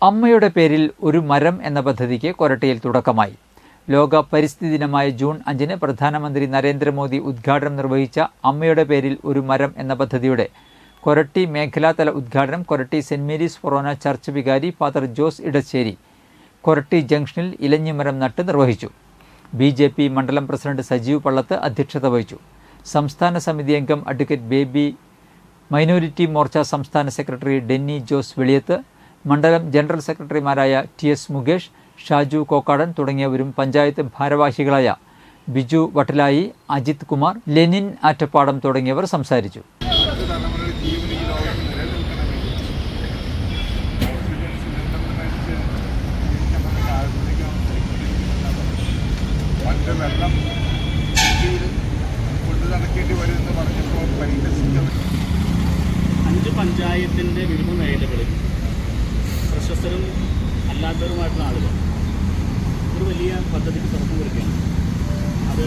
അമ്മയുടെ പേരിൽ ഒരു മരം എന്ന പദ്ധതിക്ക് കൊരട്ടിയിൽ തുടക്കമായി. ലോക പരിസ്ഥിതി ദിനമായ ജൂൺ 5-ന് പ്രധാനമന്ത്രി നരേന്ദ്രമോദി ഉദ്ഘാടനം നിർവഹിച്ച അമ്മയുടെ പേരിൽ ഒരു മരം എന്ന പദ്ധതിയുടെ കൊരട്ടി മേഖലാതല ഉദ്ഘാടനം കൊരട്ടി സെന്റ് മേരീസ് ഫൊറോന ചർച്ച് വികാരി ഫാദർ ജോസ് ഇടശ്ശേരി കൊരട്ടി ജംഗ്ഷനിൽ ഇലഞ്ഞിമരം നട്ട് നിർവഹിച്ചു. BJP മണ്ഡലം പ്രസിഡന്റ് സജീവ് പള്ളത്ത് അധ്യക്ഷത വഹിച്ചു. സംസ്ഥാന സമിതി അംഗം അഡ്വക്കേറ്റ് ബേബി, മൈനോരിറ്റി മോർച്ച സംസ്ഥാന സെക്രട്ടറി ഡെന്നി ജോസ് വെളിയത്ത്, മണ്ഡലം ജനറൽ സെക്രട്ടറിമാരായ TS മുകേഷ്, ഷാജു കോക്കാടൻ തുടങ്ങിയവരും പഞ്ചായത്ത് ഭാരവാഹികളായ ബിജു വട്ടലായി, അജിത് കുമാർ, ലെനിൻ ആറ്റപ്പാടം തുടങ്ങിയവർ സംസാരിച്ചു. വെള്ളം കൊണ്ടു നടക്കേണ്ടി വരുമെന്ന് പറഞ്ഞപ്പോൾ പരിഹസിച്ചത് 5 പഞ്ചായത്തിൻ്റെ വിവിധ മേഖലകളിൽ പ്രശസ്തരും അല്ലാത്തവരുമായിട്ടുള്ള ആളുകൾ ഒരു വലിയ പദ്ധതിക്ക് തുറന്നു കൊടുക്കുകയാണ്. അത്